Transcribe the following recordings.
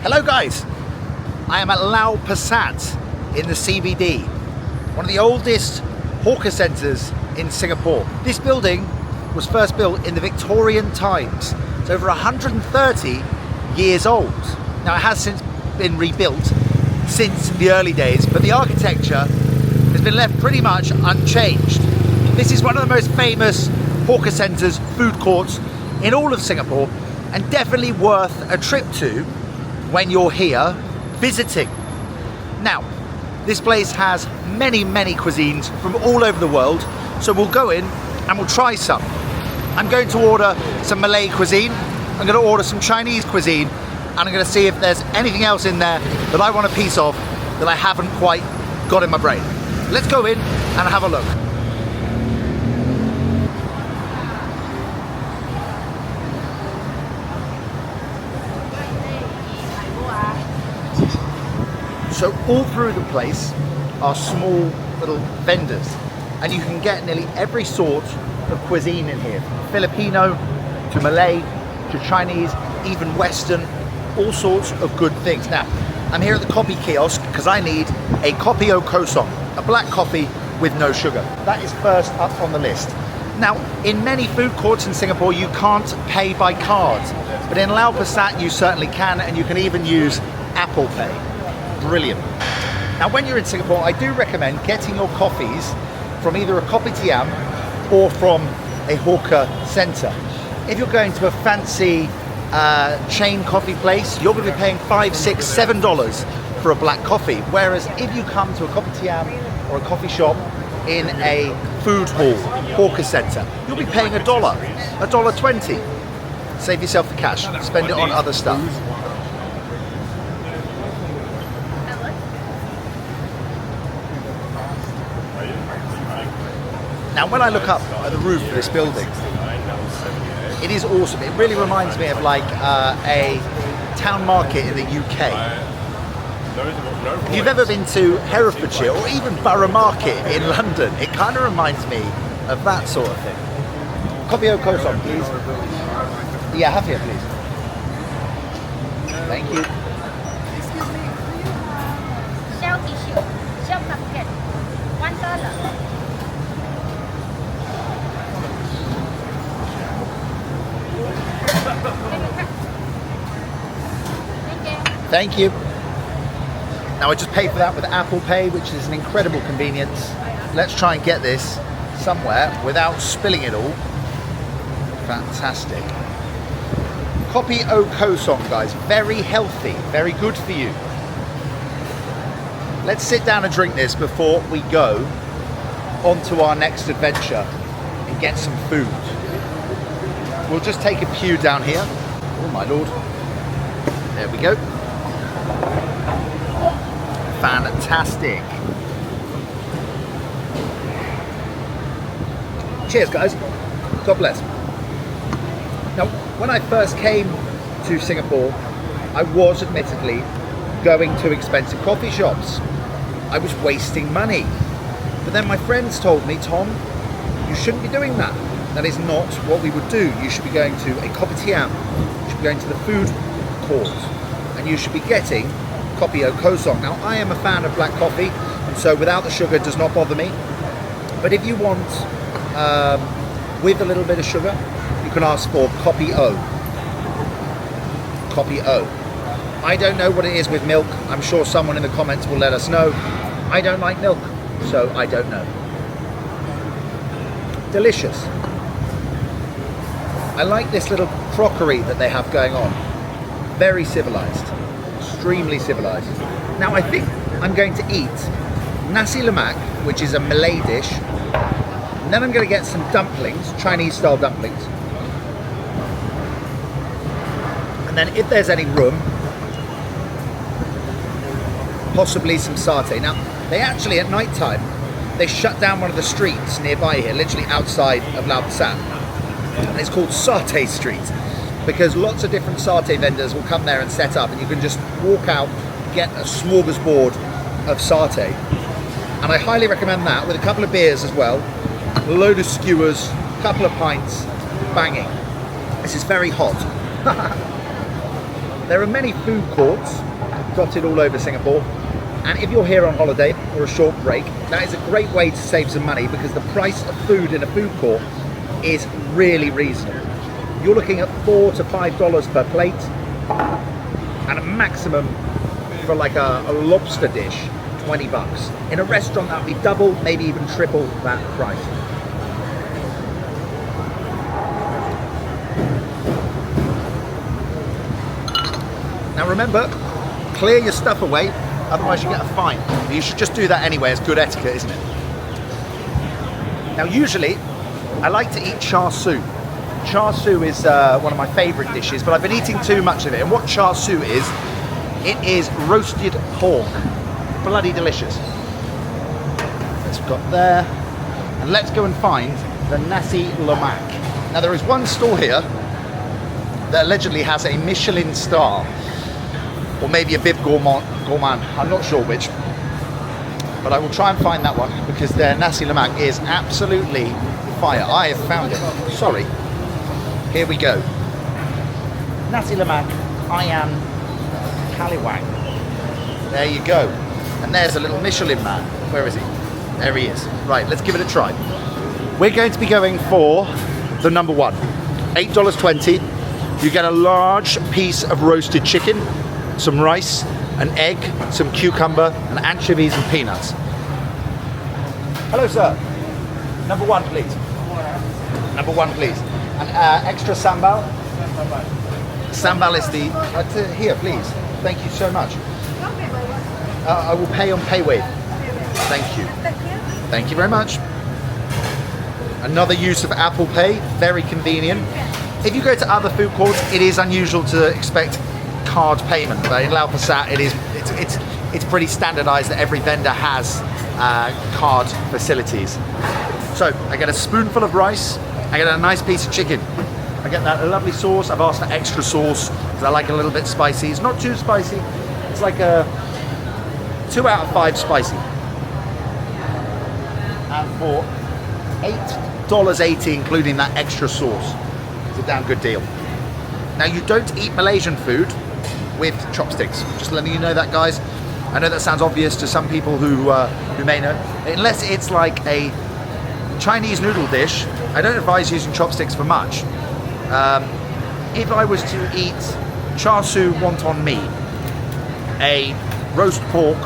Hello guys, I am at Lau Pa Sat in the CBD, one of the oldest hawker centres in Singapore. This building was first built in the Victorian times. It's over 130 years old. Now it has since been rebuilt since the early days, but the architecture has been left pretty much unchanged. This is one of the most famous hawker centres, food courts in all of Singapore, and definitely worth a trip to when you're here visiting. Now, this place has many cuisines from all over the world, so we'll go in and we'll try some. I'm going to order some Malay cuisine, I'm going to order some Chinese cuisine, and I'm going to see if there's anything else in there that I want a piece of that I haven't quite got in my brain. Let's go in and have a look. So all through the place are small little vendors, and you can get nearly every sort of cuisine in here, from Filipino to Malay to Chinese, even Western, all sorts of good things. Now, I'm here at the coffee kiosk because I need a kopi o kosong, a black coffee with no sugar. That is first up on the list. Now, in many food courts in Singapore, you can't pay by card, but in Lau Pa Sat you certainly can, and you can even use Apple Pay. Brilliant. Now, when you're in Singapore, I do recommend getting your coffees from either a kopitiam or from a hawker centre. If you're going to a fancy chain coffee place, you're going to be paying $5, $6, $7 for a black coffee. Whereas if you come to a kopitiam or a coffee shop in a food hall, hawker centre, you'll be paying $1, $1.20. Save yourself the cash, spend it on other stuff. Now, when I look up at the roof of this building, it is awesome. It really reminds me of like a town market in the UK. If you've ever been to Herefordshire or even Borough Market in London, it kind of reminds me of that sort of thing. Kopi o kosong, please. Yeah, have here, please. Thank you. Excuse me. Shell tissue, shell cupcake, $1. Thank you. Now, I just paid for that with Apple Pay, which is an incredible convenience. Let's try and get this somewhere without spilling it all. Fantastic. Kopi o kosong, guys. Very healthy, very good for you. Let's sit down and drink this before we go on to our next adventure and get some food. We'll just take a pew down here. Oh my lord. There we go. Fantastic. Cheers, guys. God bless. Now, when I first came to Singapore, I was admittedly going to expensive coffee shops. I was wasting money. But then my friends told me, Tom, you shouldn't be doing that. That is not what we would do. You should be going to a kopitiam. You should be going to the food court, and you should be getting kopi o kosong. Now, I am a fan of black coffee, and so without the sugar does not bother me. But if you want with a little bit of sugar, you can ask for kopi o. Kopi o. I don't know what it is with milk. I'm sure someone in the comments will let us know. I don't like milk, so I don't know. Delicious. I like this little crockery that they have going on. Very civilized. Extremely civilized. Now, I think I'm going to eat Nasi Lemak, which is a Malay dish. And then I'm going to get some dumplings, Chinese style dumplings. And then if there's any room, possibly some satay. Now, they actually at night time, they shut down one of the streets nearby here, literally outside of Lau Pa Sat. And it's called Satay Street, because lots of different satay vendors will come there and set up, and you can just walk out, get a smorgasbord of satay. And I highly recommend that, with a couple of beers as well, a load of skewers, a couple of pints, banging. This is very hot. There are many food courts dotted all over Singapore, and if you're here on holiday or a short break, that is a great way to save some money because the price of food in a food court is really reasonable. You're looking at $4 to $5 per plate, and a maximum for like a lobster dish, 20 bucks. In a restaurant that would be double, maybe even triple that price. Now remember, clear your stuff away, otherwise you get a fine. You should just do that anyway, it's good etiquette, isn't it? Now usually, I like to eat char siu. Char siu is one of my favourite dishes, but I've been eating too much of it. And what char siu is, it is roasted pork. Bloody delicious. That's got there. And let's go and find the Nasi Lemak. Now there is one store here that allegedly has a Michelin star, or maybe a bib gourmand, I'm not sure which. But I will try and find that one because their Nasi Lemak is absolutely fire. I have found it. Sorry. Here we go. Nasi Lemak, Ayam Kaliwang. There you go. And there's a little Michelin man. Where is he? There he is. Right, let's give it a try. We're going to be going for the number one. $8.20. You get a large piece of roasted chicken, some rice, an egg, some cucumber, and anchovies and peanuts. Hello, sir. Number one, please. Number one, please. And extra sambal. Sambal is the... here, please. Thank you so much. I will pay on PayWave. Thank you. Thank you very much. Another use of Apple Pay. Very convenient. If you go to other food courts, it is unusual to expect card payment, but in Lau Pa Sat it's pretty standardized that every vendor has card facilities. So I get a spoonful of rice, I get a nice piece of chicken, I get that lovely sauce. I've asked for extra sauce because I like it a little bit spicy. It's not too spicy, it's like a 2 out of 5 spicy. And for $8.80 including that extra sauce, it's a damn good deal. Now you don't eat Malaysian food with chopsticks. Just letting you know that, guys. I know that sounds obvious to some people who may know. Unless it's like a Chinese noodle dish, I don't advise using chopsticks for much. If I was to eat char siu wonton mee, a roast pork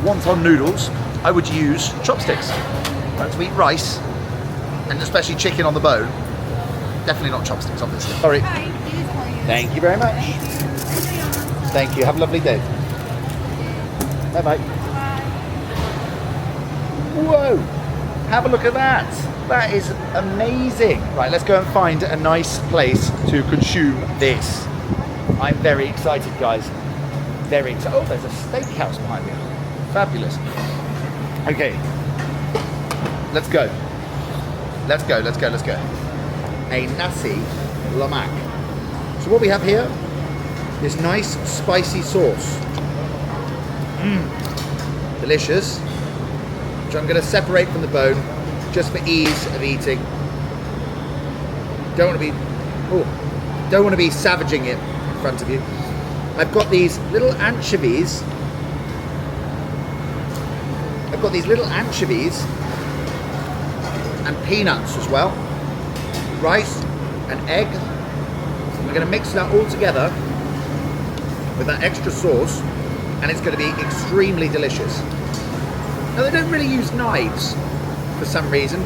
wonton noodles, I would use chopsticks. But to eat rice, and especially chicken on the bone, definitely not chopsticks, obviously. Sorry. Thank you very much. Thank you. Have a lovely day. Bye-bye. Whoa! Have a look at that. That is amazing. Right, let's go and find a nice place to consume this. I'm very excited, guys. Very excited. Oh, there's a steakhouse behind me. Fabulous. Okay. Let's go. Let's go, let's go, let's go. A Nasi Lemak. So what we have here, this nice spicy sauce. Delicious. Which I'm going to separate from the bone just for ease of eating. Don't want to be savaging it in front of you. I've got these little anchovies. And peanuts as well. Rice and egg. We're going to mix that all together with that extra sauce, and it's going to be extremely delicious. Now they don't really use knives for some reason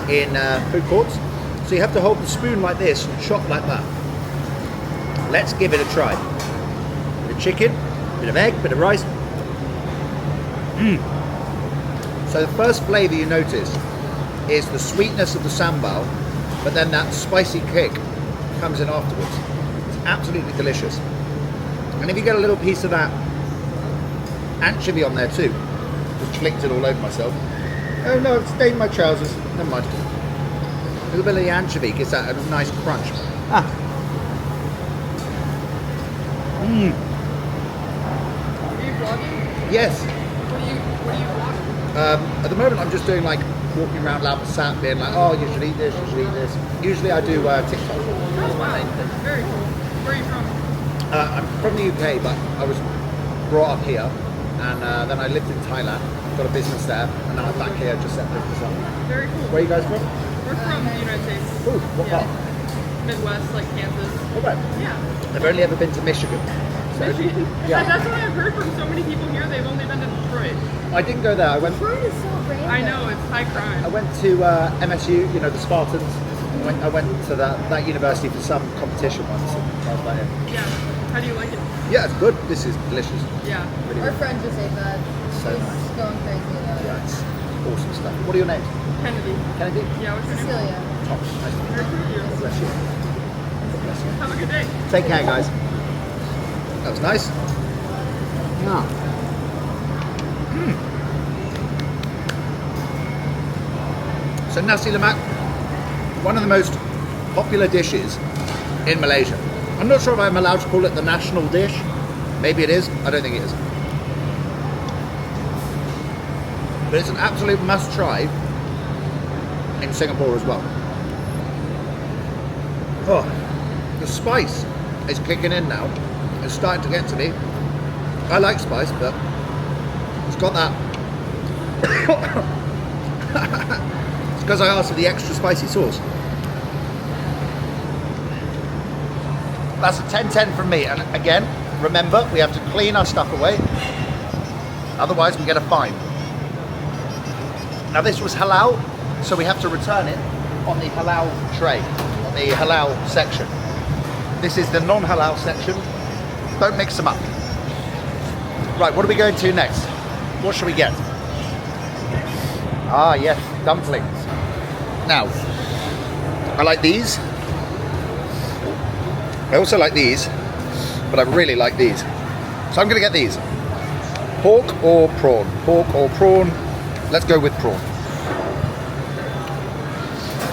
in food courts, so you have to hold the spoon like this and chop like that. Let's give it a try. Bit of chicken, bit of egg, bit of rice. So the first flavour you notice is the sweetness of the sambal, but then that spicy kick comes in afterwards. It's absolutely delicious. And if you get a little piece of that anchovy on there too, just clicked it all over myself. Oh no, it's stained my trousers. Never mind. A little bit of the anchovy gives that a nice crunch. Yes. What do you want? At the moment I'm just doing like walking around Lau Pa Sat being like, oh, you should eat this, you should eat this. Usually I do TikTok. That's fine. Very cool. Where are you from? I'm from the UK, but I was brought up here, and then I lived in Thailand, got a business there, and now I'm back here just set business up. Very cool. Where are you guys from? We're from the United States. Ooh, what part? Midwest, like Kansas. Okay. Yeah. I've only ever been to Michigan. So, Michigan. yeah. And that's what I've heard from so many people here. They've only been to Detroit. I didn't go there. I went. Detroit is so random. I know, it's high I crime. went to MSU. You know, the Spartans. I went to that university for some competition once. And I was like, Yeah. How do you like it? yeah, it's good. This is delicious. Yeah. Really Our good. friend just ate that. So She's nice. going crazy about it. Yeah, it's awesome stuff. What are your names? Kennedy. Kennedy? Yeah, what's your name? Cecilia. Tom. Nice to meet Very cool of you. you. Bless you. Bless you. Have a good day. Take care, guys. That was nice. Yeah. So Nasi Lemak, one of the most popular dishes in Malaysia. I'm not sure if I'm allowed to call it the national dish. Maybe it is. I don't think it is. But it's an absolute must try in Singapore as well. Oh, the spice is kicking in now. It's starting to get to me. I like spice, but it's got that. It's because I asked for the extra spicy sauce. That's a 10-10 from me. And again, remember, we have to clean our stuff away. Otherwise, we get a fine. Now, this was halal, so we have to return it on the halal tray, on the halal section. This is the non-halal section. Don't mix them up. Right, what are we going to next? What should we get? Ah, yes, dumplings. Now, I like these. I also like these, but I really like these. So I'm going to get these. Pork or prawn? Pork or prawn? Let's go with prawn.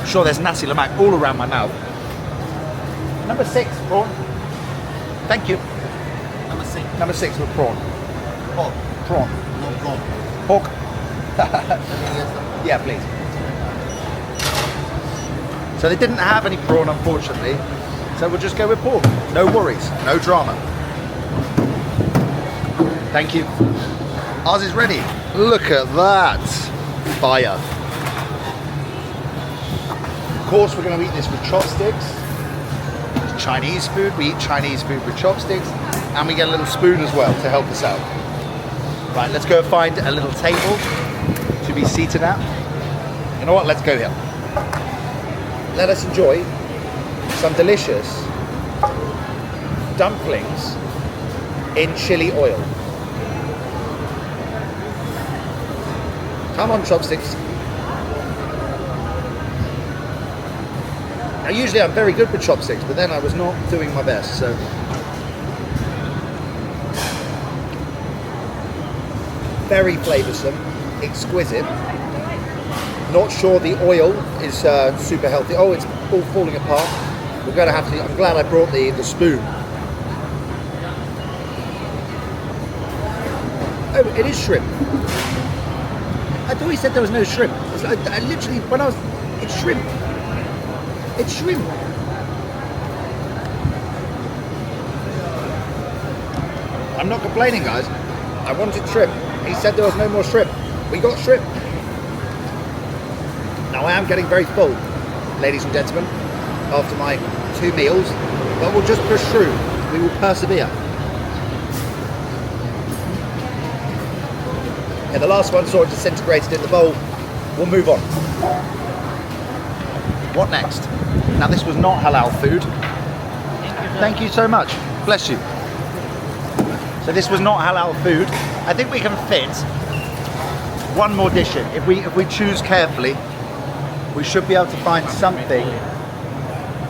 I'm sure there's Nasi Lemak all around my mouth. Number 6, prawn. Thank you. Number 6 with prawn. Pork. Prawn. No prawn. Pork. Can I get some? Yeah, please. So they didn't have any prawn, unfortunately. So we'll just go with pork. No worries, no drama. Thank you. Ours is ready. Look at that. Fire. Of course, we're going to eat this with chopsticks. It's Chinese food. We eat Chinese food with chopsticks. And we get a little spoon as well to help us out. Right, let's go find a little table to be seated at. You know what? Let's go here. Let us enjoy some delicious dumplings in chili oil. Come on, chopsticks. Now, usually I'm very good with chopsticks, but then I was not doing my best, so. Very flavoursome, exquisite. Not sure the oil is super healthy. Oh, it's all falling apart. We're going to have to. I'm glad I brought the spoon. Oh, it is shrimp. I thought he said there was no shrimp. I literally, when I was, it's shrimp. It's shrimp. I'm not complaining, guys. I wanted shrimp. He said there was no more shrimp. We got shrimp. Now I am getting very full, ladies and gentlemen, after my 2 meals, but we'll just push through. We will persevere. Yeah, the last one sort of disintegrated in the bowl. We'll move on. What next? Now this was not halal food. Thank you so much. Bless you. So this was not halal food. I think we can fit one more dish in. If we choose carefully, we should be able to find something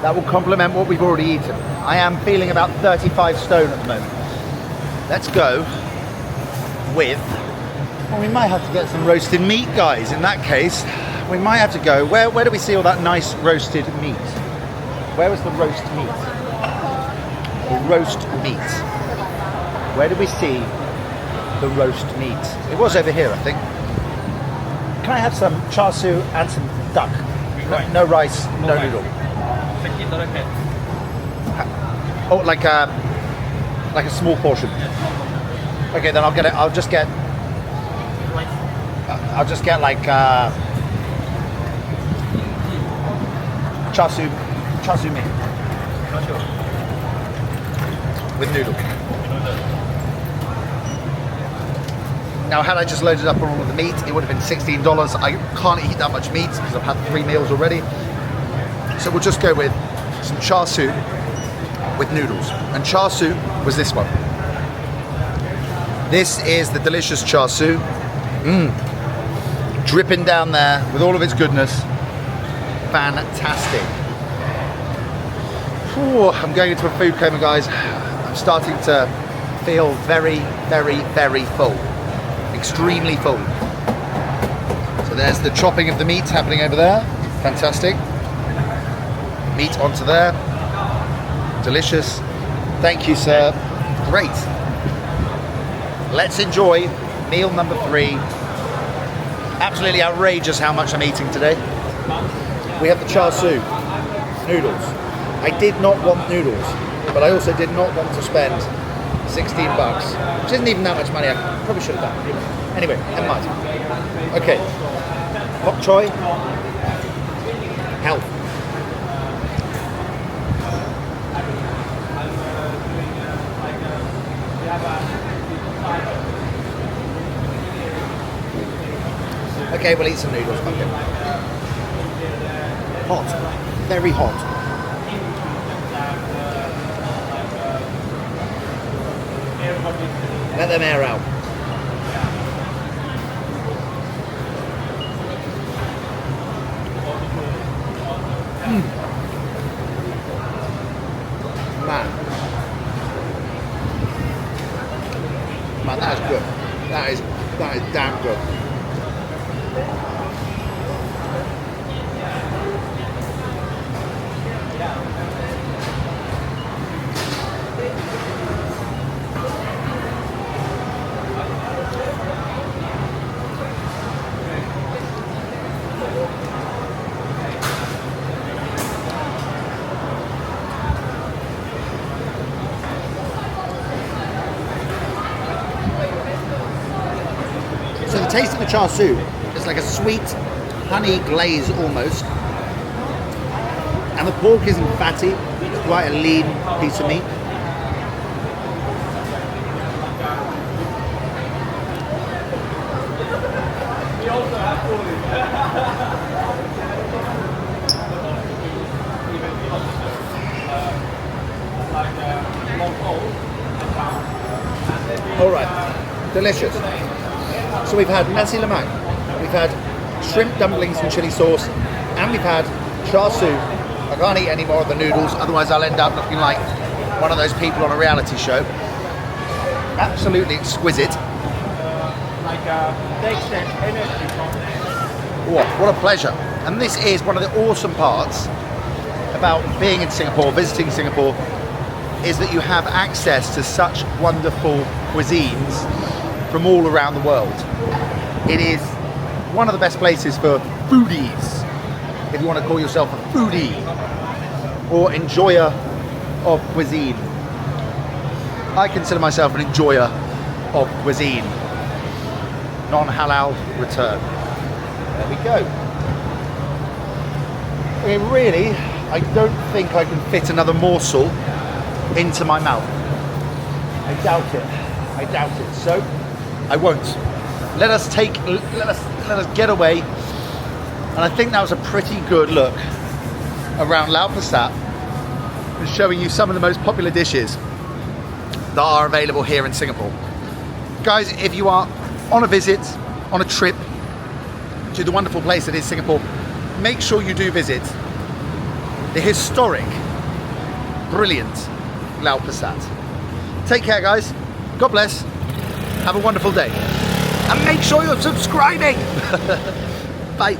that will complement what we've already eaten. I am feeling about 35 stone at the moment. Let's go with, well, we might have to get some roasted meat, guys. In that case, we might have to go, where do we see all that nice roasted meat? Where was the roast meat? The roast meat. Where do we see the roast meat? It was over here, I think. Can I have some char siu and some duck? No rice, no noodle. Oh, like Like a small portion. Okay, then I'll get it. I'll just get like char siu meat with noodle. Now, had I just loaded up on all of the meat, it would have been $16. I can't eat that much meat because I've had 3 meals already. So we'll just go with some char siu with noodles. And char siu was this one. This is the delicious char siu. Dripping down there with all of its goodness. Fantastic. Ooh, I'm going into a food coma, guys. I'm starting to feel very, very, very full. Extremely full. So there's the chopping of the meat happening over there. Fantastic. Meat onto there. Delicious. Thank you, sir. Great. Let's enjoy meal number 3. Absolutely outrageous how much I'm eating today. We have the char siu, noodles. I did not want noodles, but I also did not want to spend $16, which isn't even that much money. I probably should have done. Anyway, never mind. Okay, bok choy, health. Okay, we'll eat some noodles. Okay. Hot, very hot. Let them air out. Man, that is good. That is damn good. So the taste of the char siu is like a sweet honey glaze almost, and the pork isn't fatty. It's quite a lean piece of meat. All right, delicious. So we've had Nasi Lemak, we've had shrimp dumplings and chili sauce, and we've had char siu. I can't eat any more of the noodles, otherwise I'll end up looking like one of those people on a reality show. Absolutely exquisite. What a pleasure. And this is one of the awesome parts about being in Singapore, visiting Singapore, is that you have access to such wonderful cuisines from all around the world. It is one of the best places for foodies, if you want to call yourself a foodie or enjoyer of cuisine. I consider myself an enjoyer of cuisine. Non-halal return. There we go. I mean, really, I don't think I can fit another morsel into my mouth. I doubt it. So I won't. Let us get away. And I think that was a pretty good look around Lau Pa Sat, and showing you some of the most popular dishes that are available here in Singapore. Guys, if you are on a visit, on a trip to the wonderful place that is Singapore, make sure you do visit the historic, brilliant Lau Pa Sat. Take care, guys. God bless. Have a wonderful day. And make sure you're subscribing. Bye.